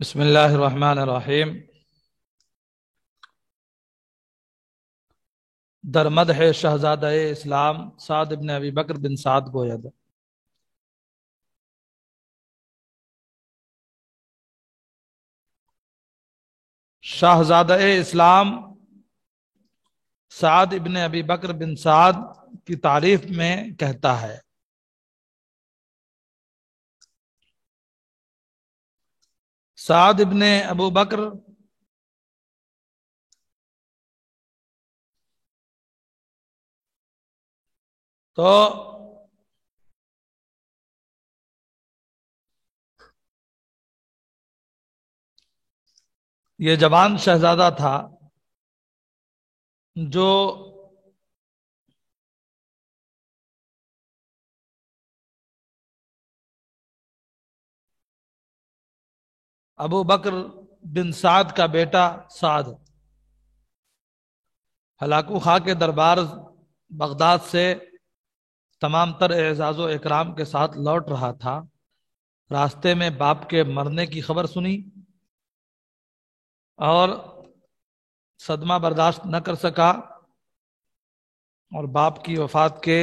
بسم اللہ الرحمن الرحیم۔ در مدح شہزادہ اسلام سعد بن ابی بکر بن سعد گوید۔ شہزادہ اسلام سعد بن ابی بکر بن سعد کی تعریف میں کہتا ہے: سعد بن ابو بکر تو یہ جوان شہزادہ تھا جو ابو بکر بن سعد کا بیٹا سعد ہلاکو خاں کے دربار بغداد سے تمام تر اعزاز و اکرام کے ساتھ لوٹ رہا تھا۔ راستے میں باپ کے مرنے کی خبر سنی اور صدمہ برداشت نہ کر سکا اور باپ کی وفات کے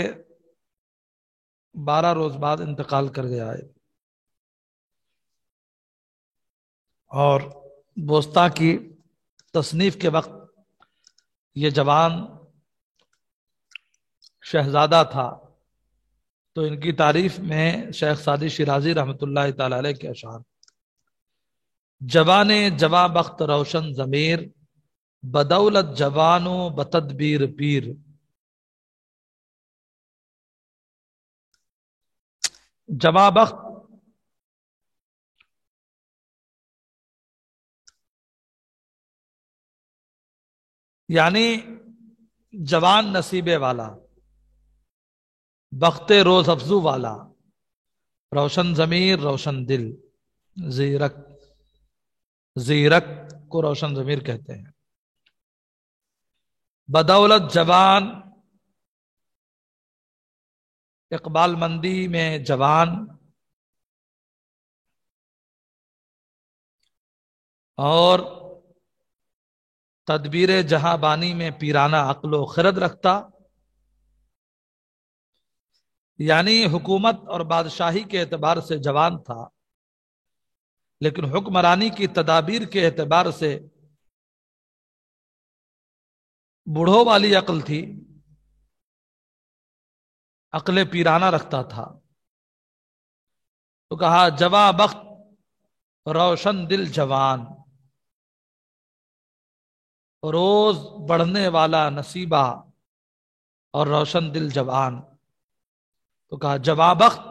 12 روز بعد انتقال کر گیا ہے۔ اور بوسطہ کی تصنیف کے وقت یہ جوان شہزادہ تھا، تو ان کی تعریف میں شیخ سعدی شیرازی رحمۃ اللہ تعالی علیہ کے اشعار: جوان جواں بخت روشن ضمیر، بدولت جوان و بتدبیر پیر۔ جواں بخت یعنی جوان نصیبے والا، بخت روز افزو والا، روشن ضمیر روشن دل، زیرک زیرک کو روشن ضمیر کہتے ہیں۔ بدولت جوان، اقبال مندی میں جوان، اور تدبیر جہاں بانی میں پیرانہ عقل و خرد رکھتا، یعنی حکومت اور بادشاہی کے اعتبار سے جوان تھا، لیکن حکمرانی کی تدابیر کے اعتبار سے بوڑھوں والی عقل تھی، عقل پیرانہ رکھتا تھا۔ تو کہا جواں بخت روشن دل جوان، روز بڑھنے والا نصیبہ اور روشن دل جوان۔ تو کہا جواں بخت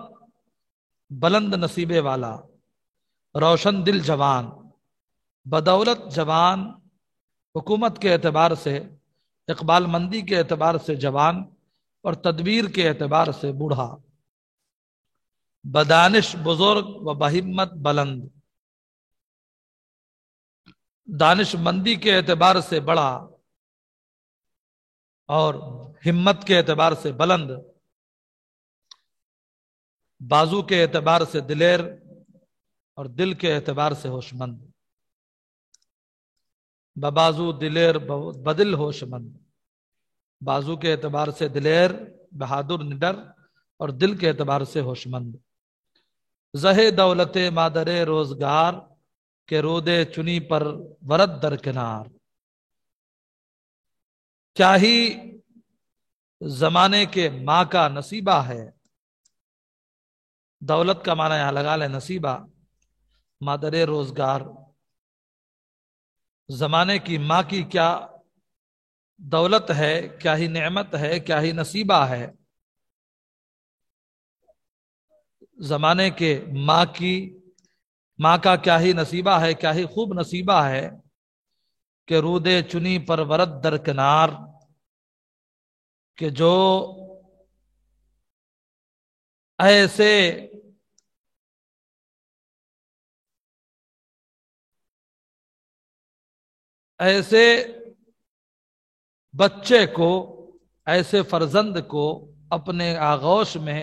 بلند نصیبے والا، روشن دل جوان، بدولت جوان، حکومت کے اعتبار سے، اقبال مندی کے اعتبار سے جوان اور تدبیر کے اعتبار سے بوڑھا، بدانش بزرگ و بہمت بلند، دانش مندی کے اعتبار سے بڑا اور ہمت کے اعتبار سے بلند، بازو کے اعتبار سے دلیر اور دل کے اعتبار سے ہوش مند۔ ببازو دلیر بدل ہوش مند، بازو کے اعتبار سے دلیر، بہادر نڈر اور دل کے اعتبار سے ہوش مند۔ زہ دولت مادر روزگار کے رودے چنی پر ورد درکنار۔ کیا ہی زمانے کے ماں کا نصیبہ ہے، دولت کا معنی یہاں لگا لیں نصیبہ، مادر روزگار، زمانے کی ماں کی کیا دولت ہے، کیا ہی نعمت ہے، کیا ہی نصیبہ ہے۔ زمانے کے ماں کا کیا ہی نصیبہ ہے، کیا ہی خوب نصیبہ ہے کہ رودے چنی پر ورد درکنار، کہ جو ایسے بچے کو، ایسے فرزند کو اپنے آغوش میں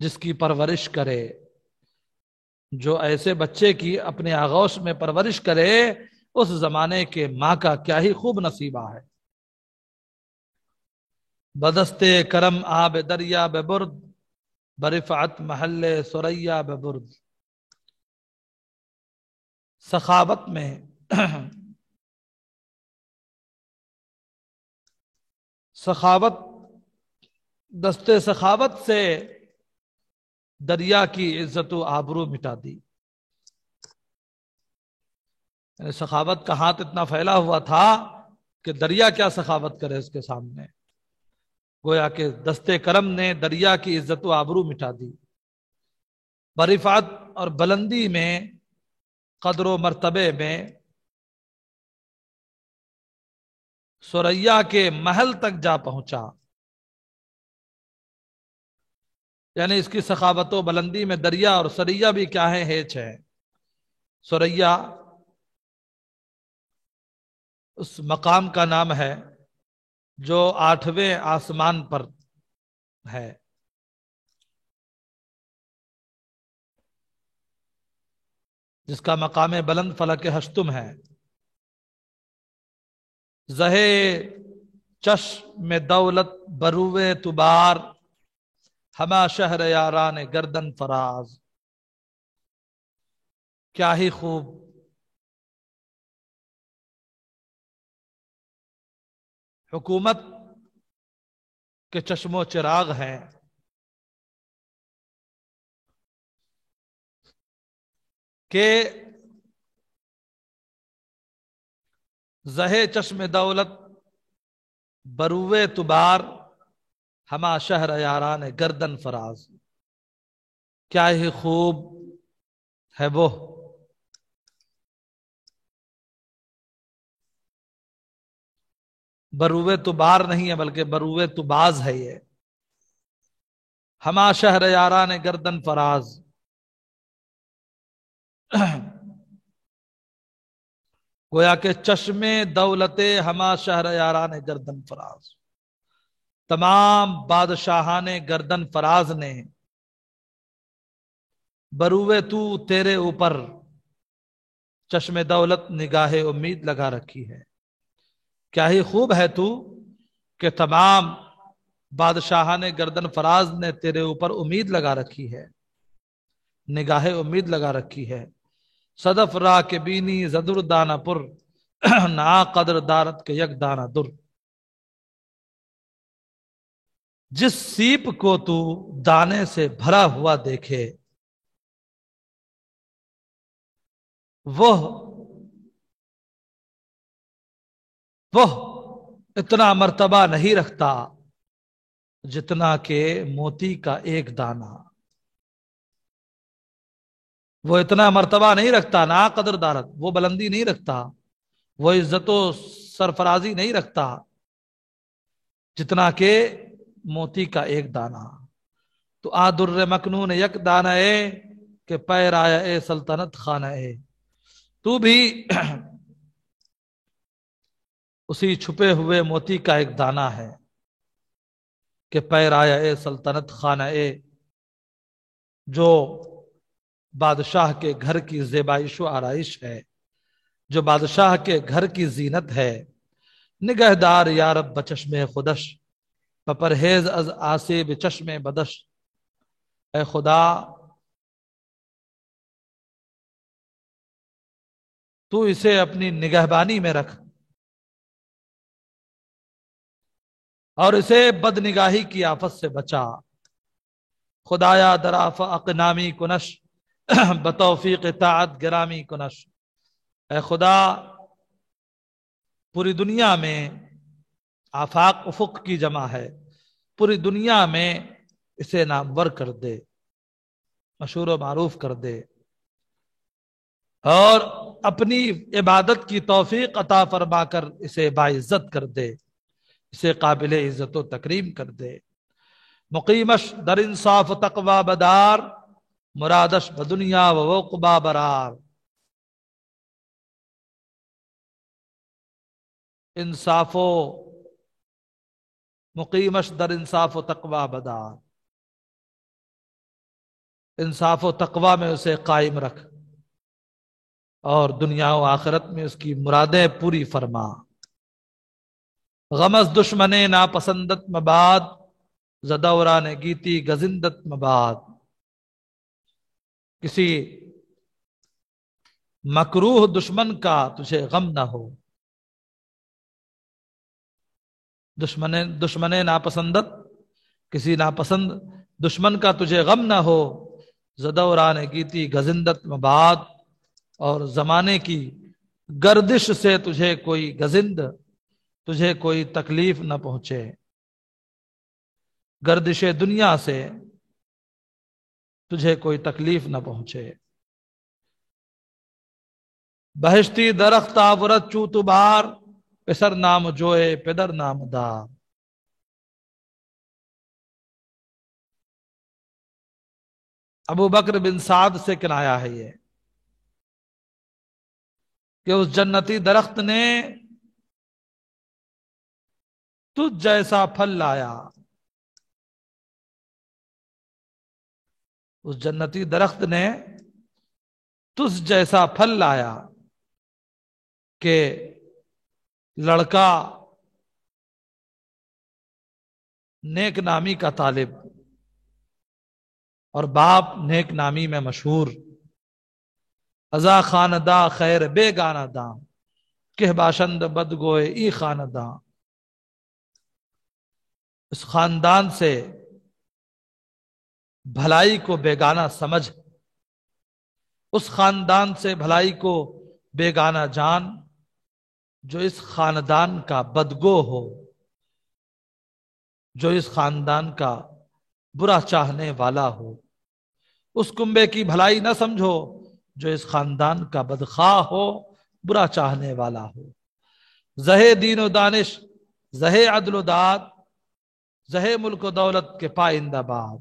جس کی پرورش کرے، جو ایسے بچے کی اپنے آغوش میں پرورش کرے اس زمانے کے ماں کا کیا ہی خوب نصیبہ ہے۔ بدستے کرم آب دریا ببرد، برفعت محل سریا ببرد۔ سخاوت میں سخاوت، دستے سخاوت سے دریا کی عزت و آبرو مٹا دی۔ یعنی سخاوت کا ہاتھ اتنا پھیلا ہوا تھا کہ دریا کیا سخاوت کرے اس کے سامنے۔ گویا کہ دستے کرم نے دریا کی عزت و آبرو مٹا دی۔ برفعت اور بلندی میں، قدر و مرتبے میں، سریا کے محل تک جا پہنچا۔ یعنی اس کی سخاوت و بلندی میں دریا اور سریا بھی کیا ہے، ہیچ ہے۔ سریا اس مقام کا نام ہے جو 8ویں آسمان پر ہے، جس کا مقام بلند فلک ہشتم ہے۔ زہے چشم دولت بروے تبار، ہما شہر یاران گردن فراز۔ کیا ہی خوب حکومت کے چشم و چراغ ہیں کہ زہے چشم دولت بروے تبار، ہما شہر یاران گردن فراز۔ کیا ہی خوب ہے وہ بروے تبار نہیں ہے بلکہ بروے تباز ہے یہ۔ ہما شہر یاران گردن فراز، گویا کہ چشم دولت ہما شہر یاران گردن فراز، تمام بادشاہان گردن فراز نے بروے تو تیرے اوپر چشم دولت نگاہ امید لگا رکھی ہے۔ کیا ہی خوب ہے تو کہ تمام بادشاہان گردن فراز نے تیرے اوپر امید لگا رکھی ہے، نگاہ امید لگا رکھی ہے۔ صدف را کے بینی زدر دانہ پر، نا قدر دارت کے یک دانہ در۔ جس سیپ کو تو دانے سے بھرا ہوا دیکھے، وہ اتنا مرتبہ نہیں رکھتا جتنا کہ موتی کا ایک دانہ۔ وہ اتنا مرتبہ نہیں رکھتا، نا قدر دارت، وہ بلندی نہیں رکھتا، وہ عزت و سرفرازی نہیں رکھتا جتنا کہ موتی کا ایک دانہ۔ تو در مکنون یک دانہ اے کہ پیر آیا اے سلطنت خانہ اے۔ تو بھی اسی چھپے ہوئے موتی کا ایک دانہ ہے کہ پیر آیا اے سلطنت خانہ اے، جو بادشاہ کے گھر کی زیبائش و آرائش ہے، جو بادشاہ کے گھر کی زینت ہے۔ نگہدار یارب بچشم خودش، بپرہیز از آسیب چشم بدش۔ اے خدا تو اسے اپنی نگہبانی میں رکھ اور اسے بد نگاہی کی آفت سے بچا۔ خدایا دراف اقنامی کنش، بتوفیق طاعت گرامی کنش۔ اے خدا پوری دنیا میں، آفاق افق کی جمع ہے، پوری دنیا میں اسے نامور کر دے، مشہور و معروف کر دے، اور اپنی عبادت کی توفیق عطا فرما کر اسے باعزت کر دے، اسے قابل عزت و تکریم کر دے۔ مقیمش در انصاف و تقوی بدار، مرادش بدنیا و عقبی برار۔ انصاف و مقیمش در انصاف و تقوی بدار، انصاف و تقوی میں اسے قائم رکھ، اور دنیا و آخرت میں اس کی مرادیں پوری فرما۔ غمز دشمن ناپسندت مباد، زدوران گیتی گزندت مباد۔ کسی مکروہ دشمن کا تجھے غم نہ ہو، دشمن ناپسندت، کسی ناپسند دشمن کا تجھے غم نہ ہو، زدوران گیتی گزندت مباد، اور زمانے کی گردش سے تجھے کوئی گزند، تجھے کوئی تکلیف نہ پہنچے، گردش دنیا سے تجھے کوئی تکلیف نہ پہنچے۔ بہشتی درخت آورت چوت بار، پسر نام جوئے پدر نام دار۔ ابو بکر بن سعد سے کنایا ہے یہ کہ اس جنتی درخت نے تجھ جیسا پھل لایا، اس جنتی درخت نے تجھ جیسا پھل لایا کہ لڑکا نیک نامی کا طالب اور باپ نیک نامی میں مشہور، ازا خانداں خیر بے گانا داں، کہ باشند بد گوئے ای خانداں۔ اس خاندان سے بھلائی کو بیگانہ سمجھ، اس خاندان سے بھلائی کو بیگانہ جان، جو اس خاندان کا بدگو ہو، جو اس خاندان کا برا چاہنے والا ہو۔ اس کنبے کی بھلائی نہ سمجھو جو اس خاندان کا بدخواہ ہو، برا چاہنے والا ہو۔ زہے دین و دانش، زہے عدل و داد، زہے ملک و دولت کے پائندہ باد۔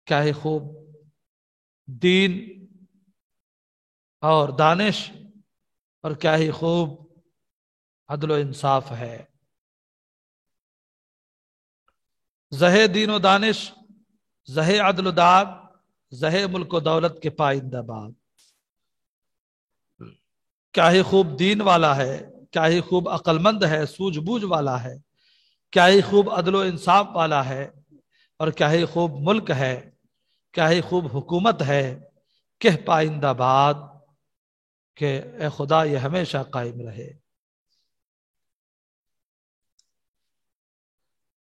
کیا ہی خوب دین اور دانش، اور کیا ہی خوب عدل و انصاف ہے۔ زہے دین و دانش، زہے عدل و داد، زہے ملک و دولت کے پائندہ باد۔ کیا ہی خوب دین والا ہے، کیا ہی خوب عقل مند ہے، سوجھ بوجھ والا ہے، کیا ہی خوب عدل و انصاف والا ہے، اور کیا ہی خوب ملک ہے، کیا ہی خوب حکومت ہے، کہ پائندہ باد، کہ اے خدا یہ ہمیشہ قائم رہے۔